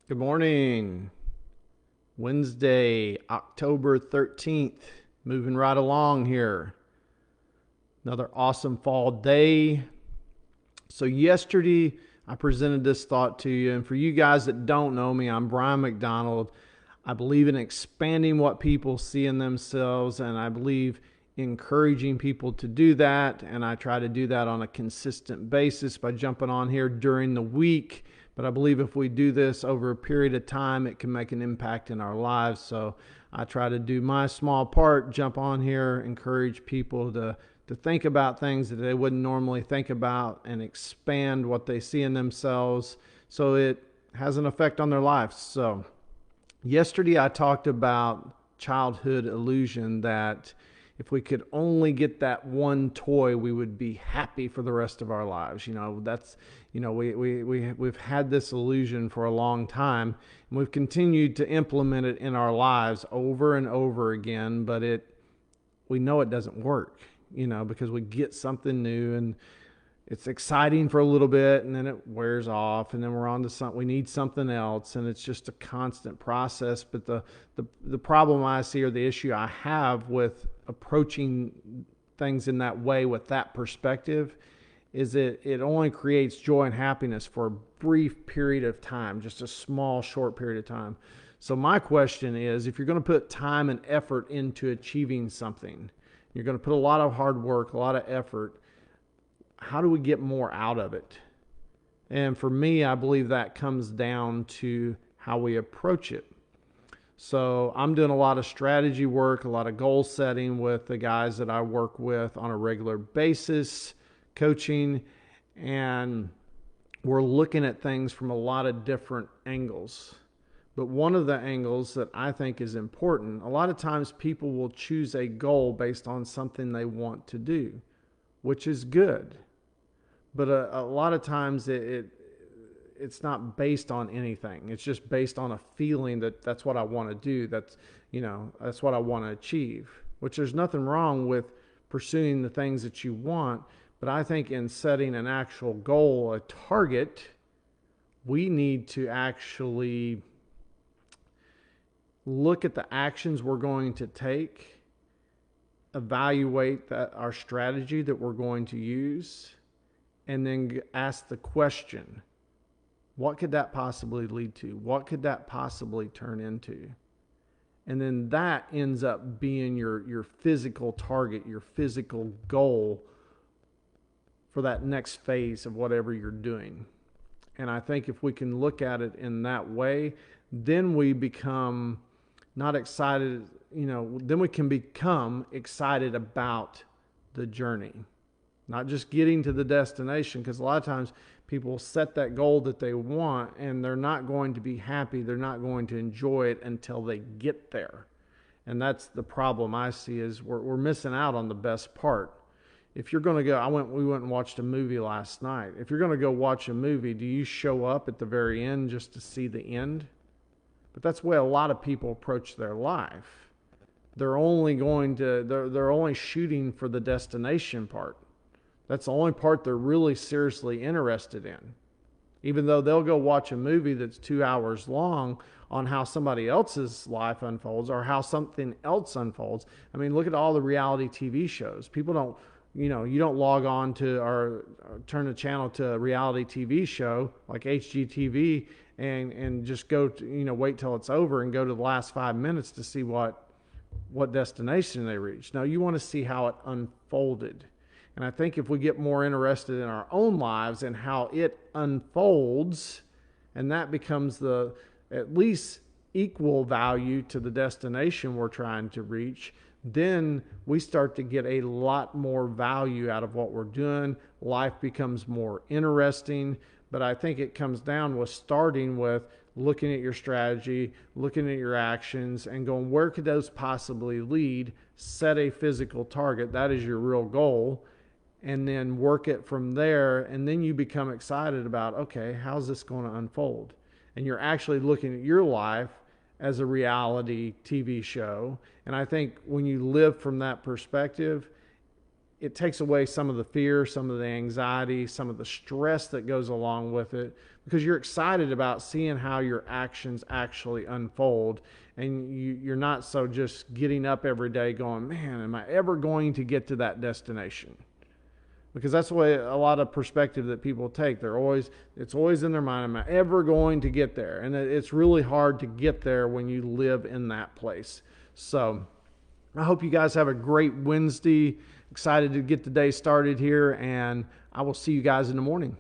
Good morning. Wednesday, October 13th. Moving right along here. Another awesome fall day. So, yesterday, I presented this thought to you. And for you guys that don't know me, I'm Brian McDonald. I believe in expanding what people see in themselves, and I believe encouraging people to do that. And I try to do that on a consistent basis by jumping on here during the week. But I believe if we do this over a period of time, it can make an impact in our lives. So I try to do my small part, jump on here, encourage people to think about things that they wouldn't normally think about and expand what they see in themselves so it has an effect on their lives. So yesterday I talked about childhood illusion, that if we could only get that one toy, we would be happy for the rest of our lives. We've had this illusion for a long time, and we've continued to implement it in our lives over and over again, but we know it doesn't work, because we get something new and it's exciting for a little bit and then it wears off, and then we're on to something, we need something else, and it's just a constant process. But the problem I see, or the issue I have with approaching things in that way, with that perspective, is it only creates joy and happiness for a brief period of time, just a small short period of time. So my question is, if you're going to put time and effort into achieving something, you're going to put a lot of hard work, a lot of effort, how do we get more out of it? And for me, I believe that comes down to how we approach it. So I'm doing a lot of strategy work, a lot of goal setting with the guys that I work with on a regular basis, coaching, and we're looking at things from a lot of different angles. But one of the angles that I think is important, a lot of times people will choose a goal based on something they want to do, which is good. But a lot of times it's not based on anything. It's just based on a feeling that that's what I want to do. That's what I want to achieve. Which, there's nothing wrong with pursuing the things that you want, but I think in setting an actual goal, a target, we need to actually look at the actions we're going to take, evaluate our strategy that we're going to use, and then ask the question, what could that possibly lead to? What could that possibly turn into? And then that ends up being your physical target, your physical goal for that next phase of whatever you're doing. And I think if we can look at it in that way, then we become not excited, then we can become excited about the journey, not just getting to the destination. Because a lot of times people set that goal that they want and they're not going to be happy, they're not going to enjoy it until they get there. And that's the problem I see, is we're missing out on the best part. If you're going to go, we went and watched a movie last night. If you're going to go watch a movie, do you show up at the very end just to see the end? But that's the way a lot of people approach their life. They're only shooting for the destination part. That's the only part they're really seriously interested in. Even though they'll go watch a movie that's 2 hours long on how somebody else's life unfolds or how something else unfolds. I mean, look at all the reality TV shows. People don't, you don't log on to or turn the channel to a reality TV show like HGTV and just go to, wait till it's over and go to the last 5 minutes to see what destination they reach. No, you want to see how it unfolded. And I think if we get more interested in our own lives and how it unfolds, and that becomes the at least equal value to the destination we're trying to reach, then we start to get a lot more value out of what we're doing. Life becomes more interesting. But I think it comes down with starting with looking at your strategy, looking at your actions, and going, where could those possibly lead? Set a physical target. That is your real goal. And then work it from there. And then you become excited about, okay, how's this going to unfold? And you're actually looking at your life as a reality TV show. And I think when you live from that perspective, it takes away some of the fear, some of the anxiety, some of the stress that goes along with it, because you're excited about seeing how your actions actually unfold. And you're not so just getting up every day going, man, am I ever going to get to that destination? Because that's the way a lot of perspective that people take. It's always in their mind, am I ever going to get there? And it's really hard to get there when you live in that place. So I hope you guys have a great Wednesday. Excited to get the day started here, and I will see you guys in the morning.